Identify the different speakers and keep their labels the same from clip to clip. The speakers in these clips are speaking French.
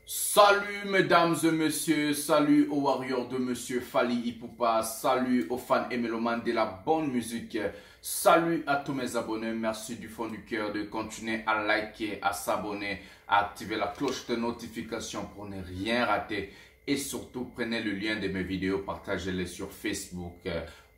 Speaker 1: Salut mesdames et messieurs, salut aux warriors de monsieur Fally Ipupa, salut aux fans et mélomanes de la bonne musique, salut à tous mes abonnés, merci du fond du cœur de continuer à liker, à s'abonner, à activer la cloche de notification pour ne rien rater et surtout prenez le lien de mes vidéos, partagez-les sur Facebook,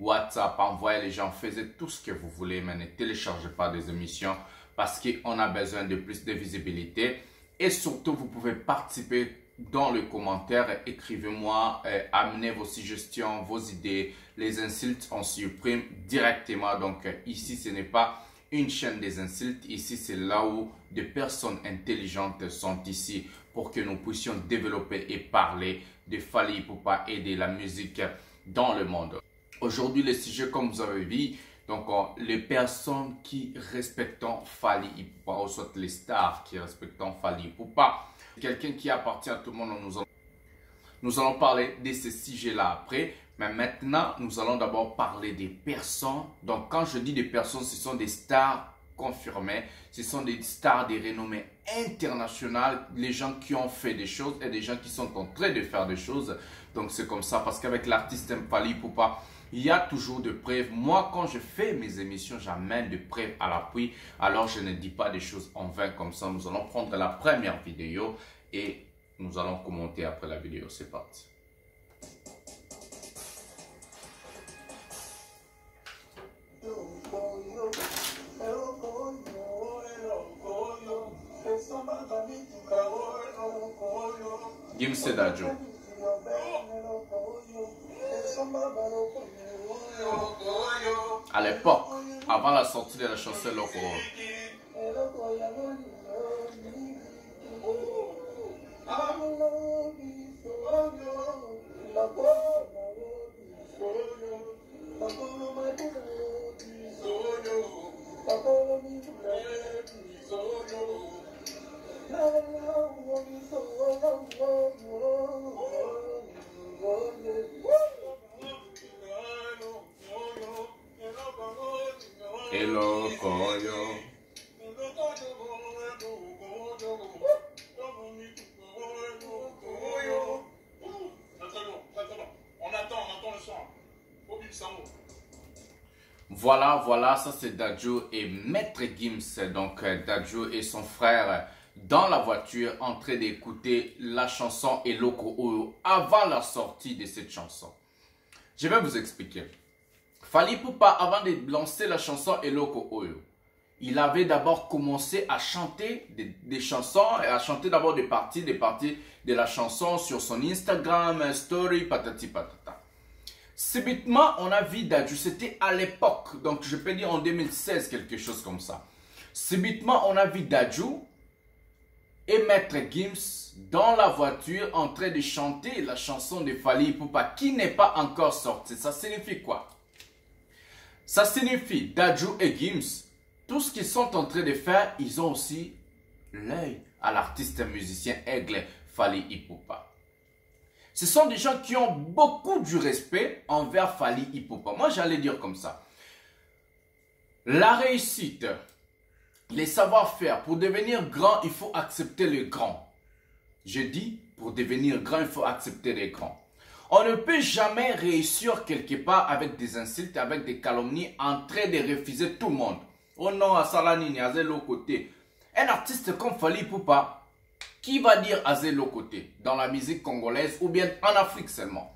Speaker 1: WhatsApp, envoyez les gens, faites tout ce que vous voulez mais ne téléchargez pas des émissions parce qu'on a besoin de plus de visibilité. Et surtout, vous pouvez participer dans les commentaires. Écrivez-moi, amenez vos suggestions, vos idées. Les insultes, on supprime directement. Donc ici, ce n'est pas une chaîne des insultes. Ici, c'est là où des personnes intelligentes sont ici pour que nous puissions développer et parler de Fally Ipupa et de la musique dans le monde. Aujourd'hui, le sujet, comme vous avez vu, donc, les personnes qui respectent Fally Ipupa, ou soit les stars qui respectent Fally Ipupa, quelqu'un qui appartient à tout le monde, nous allons parler de ce sujet-là après. Mais maintenant, nous allons d'abord parler des personnes. Donc, quand je dis des personnes, ce sont des stars confirmées. Ce sont des stars de renommée internationale. Les gens qui ont fait des choses et des gens qui sont en train de faire des choses. Donc, c'est comme ça. Parce qu'avec l'artiste Fally Ipupa, il y a toujours des preuves. Moi, quand je fais mes émissions, j'amène des preuves à l'appui. Alors, je ne dis pas des choses en vain comme ça. Nous allons prendre la première vidéo et nous allons commenter après la vidéo. C'est parti. Gims Dadju. À l'époque, avant la sortie de la chanson Loco. Hello, Koyo. On attend le son. Voilà, ça c'est Dadju et Maître Gims. Donc Dadju et son frère dans la voiture en train d'écouter la chanson Eloko Oyo avant la sortie de cette chanson. Je vais vous expliquer. Fally Ipupa, avant de lancer la chanson Eloko Oyo, il avait d'abord commencé à chanter des chansons et à chanter d'abord des parties de la chanson sur son Instagram, story, patati patata. Subitement, on a vu Dadju, c'était à l'époque, donc je peux dire en 2016, quelque chose comme ça. Subitement, on a vu Dadju et Maître Gims dans la voiture en train de chanter la chanson de Fally Ipupa qui n'est pas encore sortie. Ça signifie quoi? Ça signifie Dadju et Gims, tout ce qu'ils sont en train de faire, ils ont aussi l'œil à l'artiste musicien aigle Fally Ipupa. Ce sont des gens qui ont beaucoup du respect envers Fally Ipupa. Moi, j'allais dire comme ça. La réussite, les savoir-faire, pour devenir grand, il faut accepter les grands. Je dis, pour devenir grand, il faut accepter les grands. On ne peut jamais réussir quelque part avec des insultes, avec des calomnies, en train de refuser tout le monde. Oh non, à Salanini, à zéro côté. Un artiste comme Fally Ipupa, qui va dire à zéro côté dans la musique congolaise ou bien en Afrique seulement?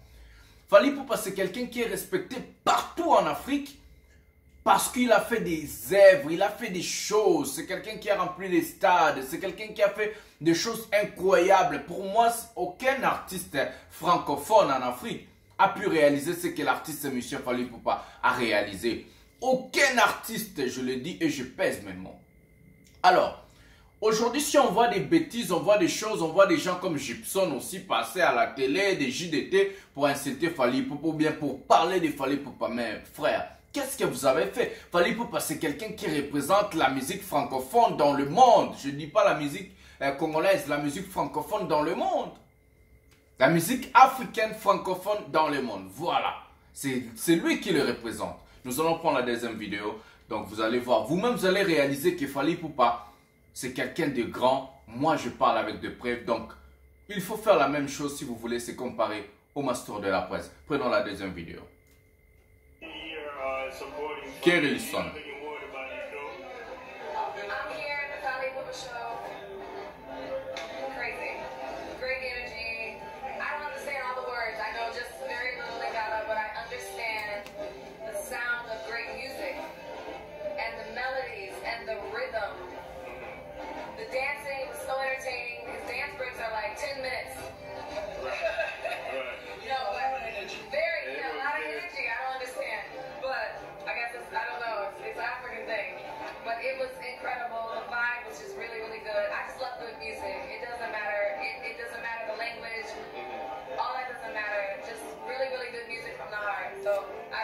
Speaker 1: Fally Ipupa, c'est quelqu'un qui est respecté partout en Afrique parce qu'il a fait des œuvres, il a fait des choses. C'est quelqu'un qui a rempli les stades, c'est quelqu'un qui a fait des choses incroyables. Pour moi, aucun artiste francophone en Afrique a pu réaliser ce que l'artiste M. Fally Ipupa a réalisé. Aucun artiste, je le dis et je pèse mes mots. Alors, aujourd'hui, si on voit des bêtises, on voit des choses, on voit des gens comme Gibson aussi passer à la télé, des JDT pour insulter Fally Ipupa ou bien pour parler de Fally Ipupa. Mais frère, qu'est-ce que vous avez fait? Fally Ipupa, c'est quelqu'un qui représente la musique francophone dans le monde. Je ne dis pas la musique congolaise, la musique francophone dans le monde. La musique africaine francophone dans le monde. Voilà. C'est lui qui le représente. Nous allons prendre la deuxième vidéo. Donc vous allez voir. Vous-même, vous allez réaliser que Fally Ipupa, c'est quelqu'un de grand. Moi, je parle avec des preuves. Donc, Il faut faire la même chose si vous voulez se comparer au Master de la presse. Prenons la deuxième vidéo. Kerilson.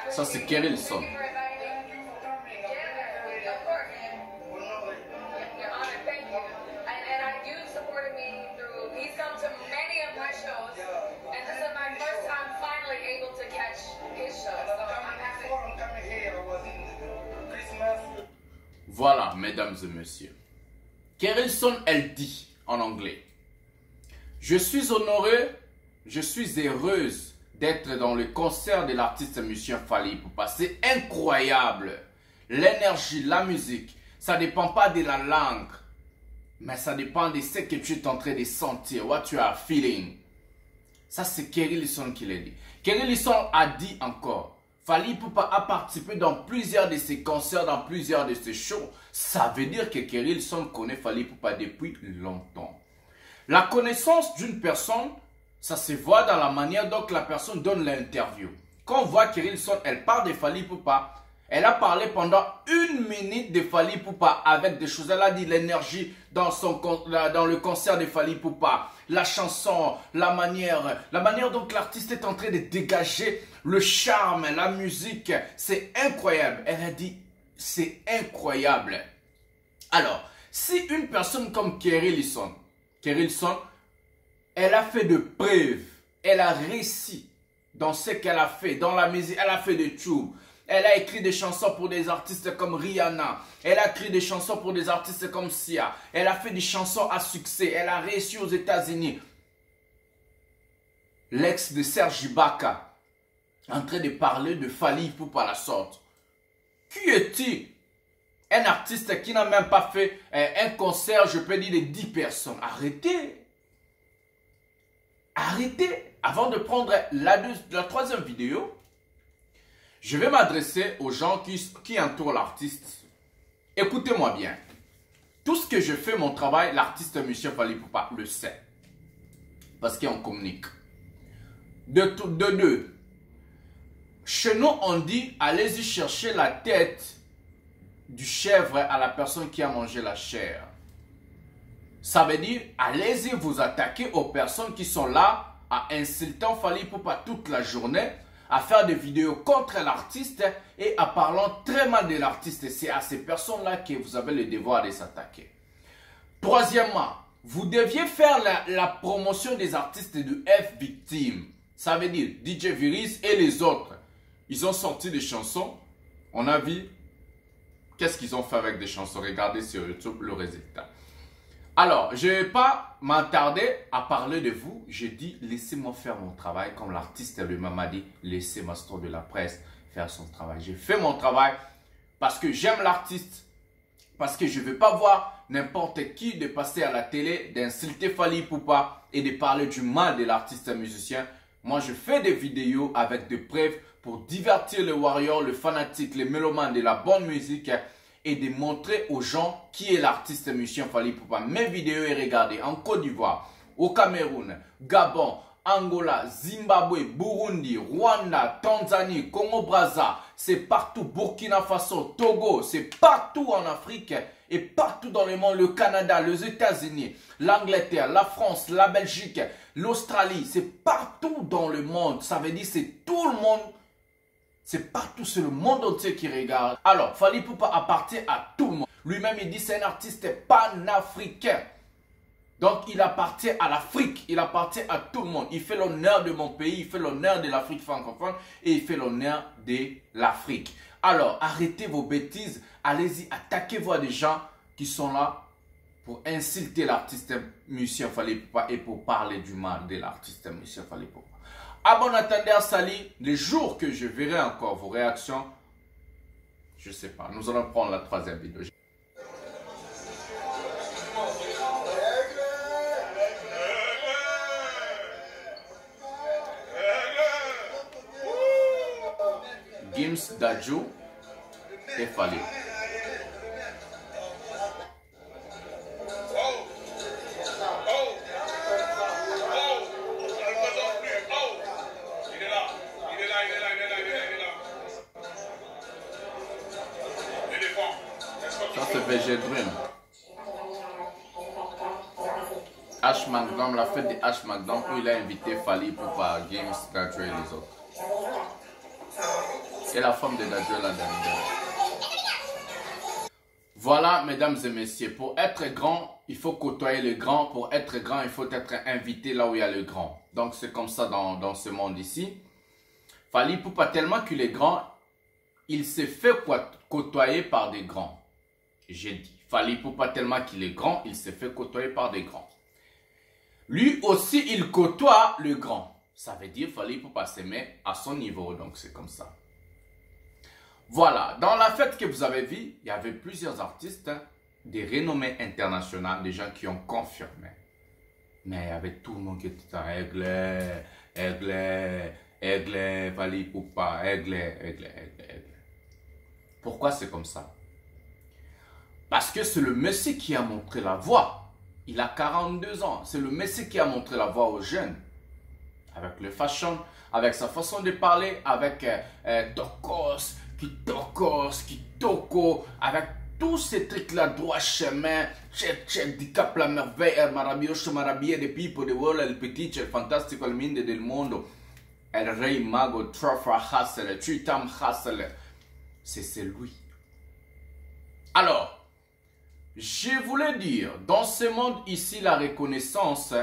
Speaker 1: Ça c'est Kerilson. Voilà, mesdames et messieurs. Kerilson, elle dit en anglais: je suis honorée, je suis heureuse d'être dans le concert de l'artiste musicien Fally Ipupa. C'est incroyable. L'énergie, la musique, ça ne dépend pas de la langue, mais ça dépend de ce que tu es en train de sentir, what you are feeling. Ça, c'est Kerilson qui l'a dit. Kerilson a dit encore: Fally Ipupa a participé dans plusieurs de ses concerts, dans plusieurs de ses shows. Ça veut dire que Kerilson connaît Fally Ipupa depuis longtemps. La connaissance d'une personne, ça se voit dans la manière dont la personne donne l'interview. Quand on voit Kerilson, elle parle de Fally Ipupa, elle a parlé pendant 1 minute de Fally Ipupa avec des choses. Elle a dit l'énergie dans le concert de Fally Ipupa, la chanson, la manière dont l'artiste est en train de dégager le charme, la musique. C'est incroyable. Elle a dit, c'est incroyable. Alors, si une personne comme Kerilson, elle a fait de preuves, elle a réussi dans ce qu'elle a fait, dans la musique, elle a fait des tubes. Elle a écrit des chansons pour des artistes comme Rihanna. Elle a écrit des chansons pour des artistes comme Sia. Elle a fait des chansons à succès. Elle a réussi aux États-Unis. L'ex de Serge Ibaka, en train de parler de Fally Ipupa la sorte. Qui est-il? Un artiste qui n'a même pas fait un concert, je peux dire, de 10 personnes. Arrêtez. Arrêtez. Avant de prendre la troisième vidéo, je vais m'adresser aux gens qui entourent l'artiste. Écoutez-moi bien. Tout ce que je fais, mon travail, l'artiste musicien Fally Ipupa le sait. Parce qu'on communique. De deux. Chez nous, on dit, allez-y chercher la tête du chèvre à la personne qui a mangé la chair. Ça veut dire, allez-y vous attaquer aux personnes qui sont là à insulter Fally Ipupa toute la journée, à faire des vidéos contre l'artiste et à parlant très mal de l'artiste. C'est à ces personnes-là que vous avez le devoir de s'attaquer. Troisièmement, vous deviez faire la promotion des artistes de F-Victim. Ça veut dire DJ Virus et les autres. Ils ont sorti des chansons. On a vu qu'est-ce qu'ils ont fait avec des chansons. Regardez sur YouTube le résultat. Alors, je ne vais pas m'attarder à parler de vous. Je dis, laissez-moi faire mon travail. Comme l'artiste lui-même m'a dit, laissez Master de la presse faire son travail. J'ai fait mon travail parce que j'aime l'artiste. Parce que je ne veux pas voir n'importe qui de passer à la télé, d'insulter Fally Ipupa et de parler du mal de l'artiste musicien. Moi, je fais des vidéos avec des preuves pour divertir les warriors, les fanatiques, les mélomanes de la bonne musique et de montrer aux gens qui est l'artiste musicien Fally Ipupa. Mes vidéos est regardées en Côte d'Ivoire, au Cameroun, Gabon, Angola, Zimbabwe, Burundi, Rwanda, Tanzanie, Congo-Brazza, c'est partout, Burkina Faso, Togo, c'est partout en Afrique et partout dans le monde, le Canada, les États-Unis, l'Angleterre, la France, la Belgique, l'Australie, c'est partout dans le monde. Ça veut dire c'est tout le monde. C'est partout, c'est le monde entier qui regarde. Alors, Fally Ipupa appartient à tout le monde. Lui-même, il dit c'est un artiste panafricain. Donc, il appartient à l'Afrique. Il appartient à tout le monde. Il fait l'honneur de mon pays. Il fait l'honneur de l'Afrique francophone. Et il fait l'honneur de l'Afrique. Alors, arrêtez vos bêtises. Allez-y, attaquez-vous à des gens qui sont là pour insulter l'artiste musicien Fally Ipupa et pour parler du mal de l'artiste musicien Fally Ipupa. À bon entendeur, Sali, les jours que je verrai encore vos réactions, je ne sais pas. Nous allons prendre la troisième vidéo. Gims, Dadju et Fally. Ça c'est VG Dream. H McDonald, la fête de H McDonald où il a invité Fally Ipupa, Gims, Dadju et les autres. Et la femme de Dadju là derrière. Voilà, mesdames et messieurs, pour être grand, il faut côtoyer le grand. Pour être grand, il faut être invité là où il y a le grand. Donc c'est comme ça dans ce monde ici. Fally Ipupa, tellement qu'il est grand, il s'est fait côtoyer par des grands. J'ai dit, Fally Ipupa, tellement qu'il est grand, il s'est fait côtoyer par des grands. Lui aussi, il côtoie le grand. Ça veut dire Fally Ipupa se met à son niveau, donc c'est comme ça. Voilà, dans la fête que vous avez vue, il y avait plusieurs artistes, des renommées internationales, des gens qui ont confirmé. Mais il y avait tout le monde qui était à Aigle, Fally Ipupa, Aigle. Pourquoi c'est comme ça? Parce que c'est le monsieur qui a montré la voie. Il a 42 ans. C'est le monsieur qui a montré la voie aux jeunes. Avec le fashion, avec sa façon de parler, avec Tokos, Kitoko, avec tous ces trucs-là, droit chemin, check, di cap la merveille, el maravilloso maravilla de Pipo, de Vola, el Petit, el fantastico, el minde del mondo, el rey mago, Truffle Hustle, Tritam Hustle. C'est lui. Alors, je voulais dire, dans ce monde ici, la reconnaissance,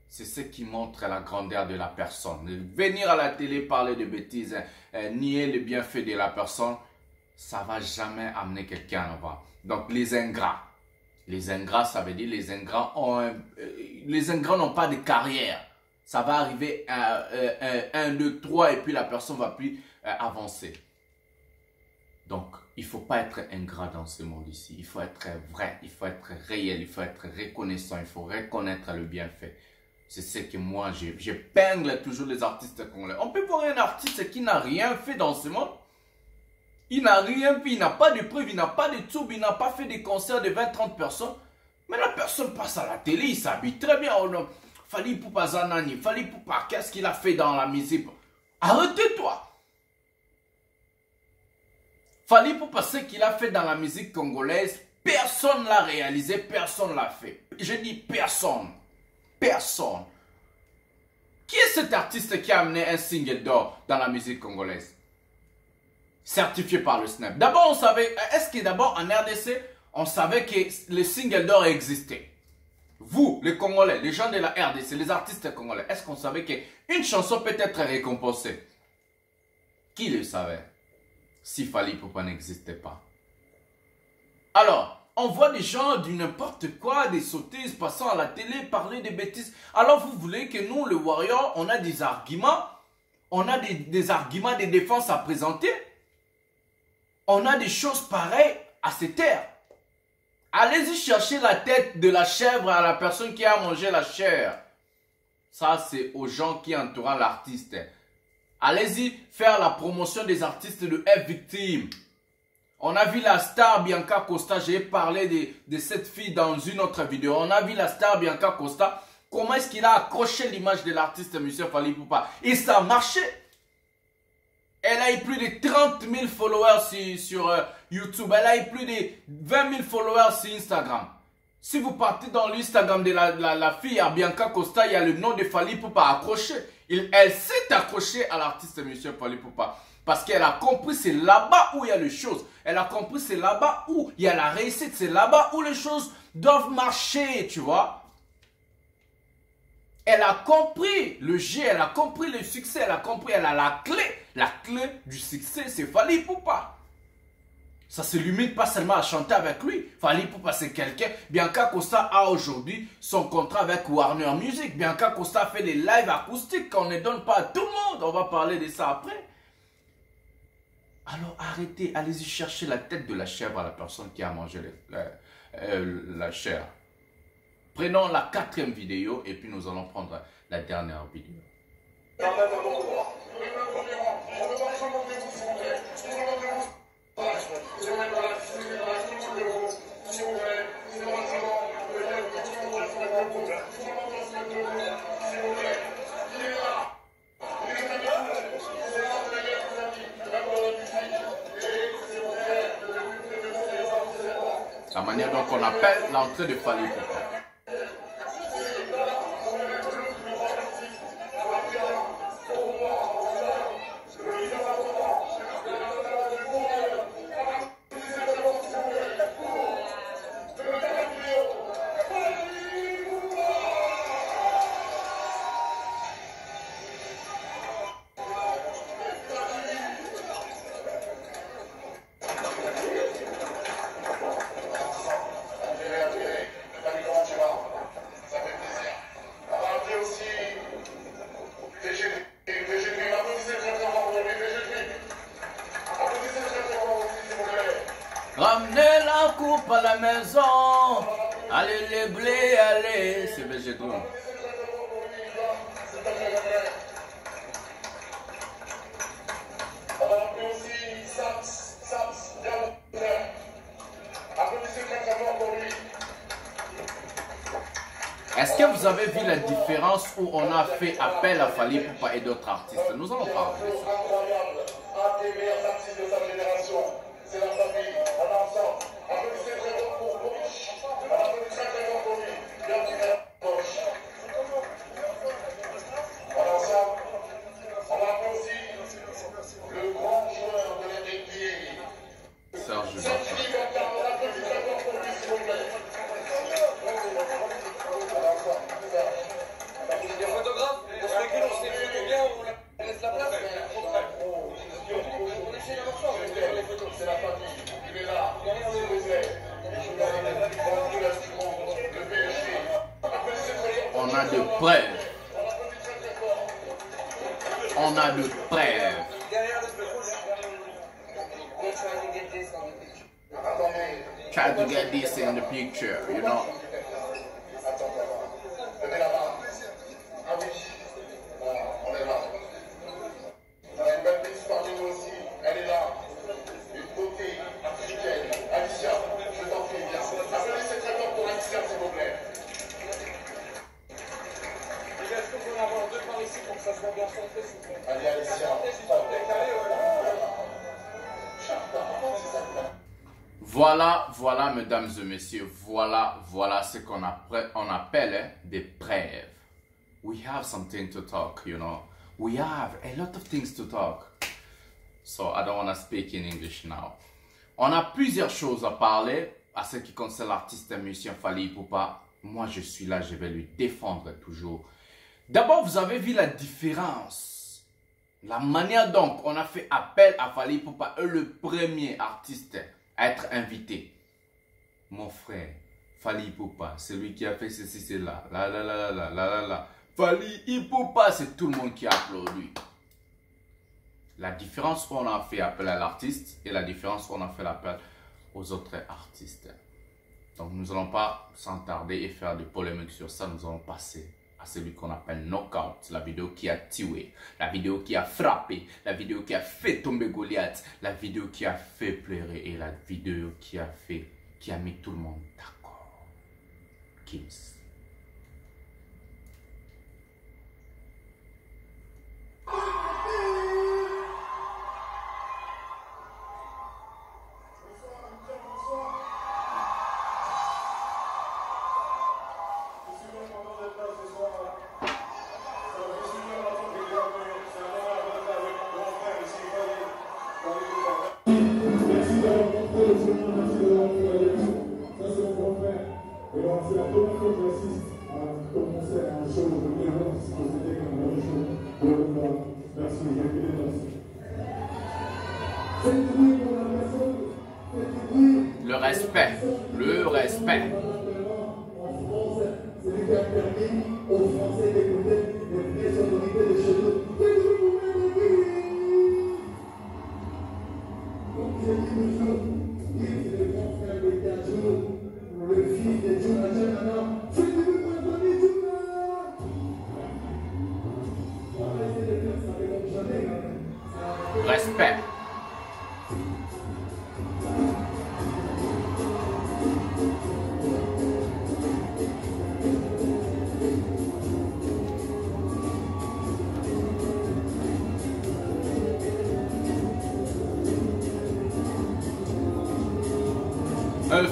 Speaker 1: c'est ce qui montre la grandeur de la personne. Venir à la télé parler de bêtises, nier le bienfait de la personne, ça ne va jamais amener quelqu'un en avant. Donc les ingrats. Les ingrats, ça veut dire les ingrats n'ont pas de carrière. Ça va arriver à 1, 2, 3 et puis la personne ne va plus avancer. Donc, il ne faut pas être ingrat dans ce monde ici. Il faut être vrai, il faut être réel, il faut être reconnaissant, il faut reconnaître le bienfait. C'est ce que moi, j'épingle toujours les artistes congolais. On peut voir un artiste qui n'a rien fait dans ce monde. Il n'a rien fait, il n'a pas de preuves, il n'a pas de tubes, il n'a pas fait des concerts de 20-30 personnes. Mais la personne passe à la télé, il s'habille très bien. Oh non, Fally Ipupa Zanani, Fally Ipupa, qu'est-ce qu'il a fait dans la musique? Arrête-toi! Fally Ipupa, ce qu'il a fait dans la musique congolaise, personne ne l'a réalisé, personne ne l'a fait. Je dis personne. Personne. Qui est cet artiste qui a amené un single d'or dans la musique congolaise? Certifié par le SNEP. D'abord, on savait, est-ce que d'abord en RDC, on savait que les singles d'or existaient? Vous, les Congolais, les gens de la RDC, les artistes congolais, est-ce qu'on savait qu'une chanson peut être récompensée? Qui le savait? Si Fally Ipupa n'existait pas. Alors, on voit des gens du n'importe quoi, des sottises passant à la télé, parler des bêtises. Alors vous voulez que nous, le Warrior, on a des arguments, on a des arguments de défense à présenter. On a des choses pareilles à se taire. Allez-y chercher la tête de la chèvre à la personne qui a mangé la chair. Ça, c'est aux gens qui entourent l'artiste. Allez-y faire la promotion des artistes de F-Victime. On a vu la star Bianca Costa, j'ai parlé de cette fille dans une autre vidéo. On a vu la star Bianca Costa, comment est-ce qu'il a accroché l'image de l'artiste monsieur Fally Ipupa. Et ça a marché. Elle a eu plus de 30 000 followers sur YouTube. Elle a eu plus de 20 000 followers sur Instagram. Si vous partez dans l'Instagram de la fille à Bianca Costa, il y a le nom de Fally Ipupa accroché. Elle s'est accrochée à l'artiste monsieur Fally Ipupa. Parce qu'elle a compris c'est là-bas où il y a les choses. Elle a compris c'est là-bas où il y a la réussite. C'est là-bas où les choses doivent marcher, tu vois. Elle a compris le G, elle a compris le succès, elle a compris, elle a la clé. La clé du succès, c'est Fally Ipupa. Ça se limite pas seulement à chanter avec lui. Fally Ipupa, c'est quelqu'un. Bianca Costa a aujourd'hui son contrat avec Warner Music. Bianca Costa fait des lives acoustiques qu'on ne donne pas à tout le monde. On va parler de ça après. Alors arrêtez, allez-y chercher la tête de la chèvre à la personne qui a mangé la chair. Prenons la 4e vidéo et puis nous allons prendre la dernière vidéo. La manière dont on appelle l'entrée de Fally Ipupa. Ramenez la coupe à la maison. Allez les blés, allez. C'est végétal. Est-ce que vous avez vu la différence où on a fait appel à Fally Ipupa et d'autres artistes? Nous allons parler de ça.
Speaker 2: Un des meilleurs artistes de sa génération, c'est la famille, on est ensemble. Applaudissez très fort pour Boris. Applaudissez très fort pour lui. Bienvenue à Boris. On est ensemble. On va appeler aussi le grand joueur de la NBA.
Speaker 1: Serge
Speaker 2: Ibaka. On applaudit très fort pour lui, s'il vous plaît. On est ensemble. Il y a un photographe, on se recule, on se fait bien, on laisse la place. C'est la famille, il est là, s'il vous plaît.
Speaker 1: On a de preuves. On a de preuves. Try to get this in the picture, you know.
Speaker 2: Ah oui, on est là. On a une belle petite parmi nous aussi, elle est là. Une beauté africaine. Alicia, je t'en prie, viens. Applaudissez très fort pour Alicia, s'il vous plaît. Est-ce qu'on peut en avoir deux par ici pour que ça soit bien centré, s'il vous plaît? Allez, Alicia.
Speaker 1: Voilà, mesdames et messieurs, voilà ce qu'on appelle des preuves. We have something to talk, you know. We have a lot of things to talk. So I don't want to speak in English now. On a plusieurs choses à parler à ce qui concerne l'artiste et musicien Fally Ipupa. Moi, je suis là, je vais lui défendre toujours. D'abord, vous avez vu la différence. La manière dont on a fait appel à Fally Ipupa, le premier artiste à être invité. Mon frère, Fally Ipupa, c'est lui qui a fait ceci, c'est là. Fally Ipupa, c'est tout le monde qui applaudit. La différence où on a fait appel à l'artiste et la différence où on a fait l'appel aux autres artistes. Donc nous n'allons pas s'entarder et faire des polémiques sur ça. Nous allons passer à celui qu'on appelle Knockout, la vidéo qui a tué, la vidéo qui a frappé, la vidéo qui a fait tomber Goliath, la vidéo qui a fait pleurer et la vidéo qui a mis tout le monde d'accord. Kiss.
Speaker 3: C'est une pour la personne,
Speaker 1: Respect.
Speaker 3: Celui qui a permis aux Français d'écouter les vraies sonorités de chez nous. Donc je dis toujours, il c'est le grand frère de Diadjo, le fils de Djouna. C'est devenu pour la famille Djouna. On va essayer de faire ça comme jamais.
Speaker 1: Respect.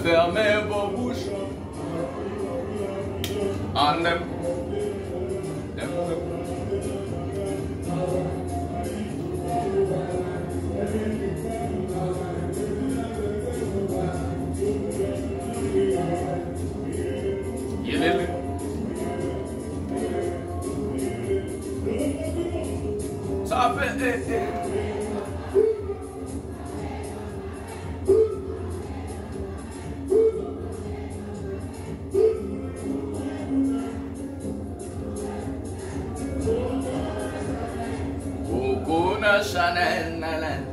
Speaker 1: Fermez vos bouches. En aime. Il est là. Ça fait. Chanel, nanana.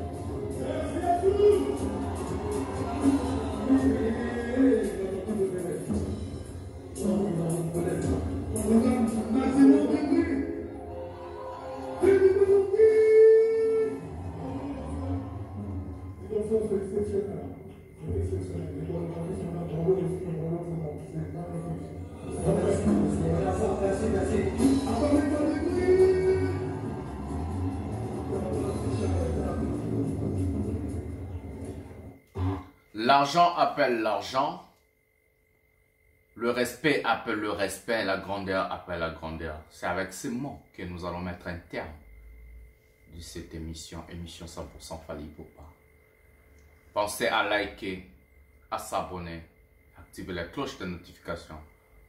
Speaker 1: L'argent appelle l'argent, le respect appelle le respect, la grandeur appelle la grandeur. C'est avec ces mots que nous allons mettre un terme de cette émission 100% Fally Ipupa. Pensez à liker, à s'abonner, activer la cloche de notification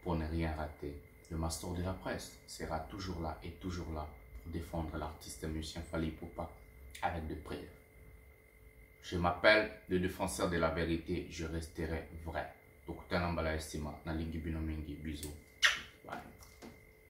Speaker 1: pour ne rien rater. Le master de la presse sera toujours là et toujours là pour défendre l'artiste et musicien Fally Ipupa avec de preuves. Je m'appelle le défenseur de la vérité, je resterai vrai. Donc, t'as un estima, na lingi binomingi, bisous. Bye.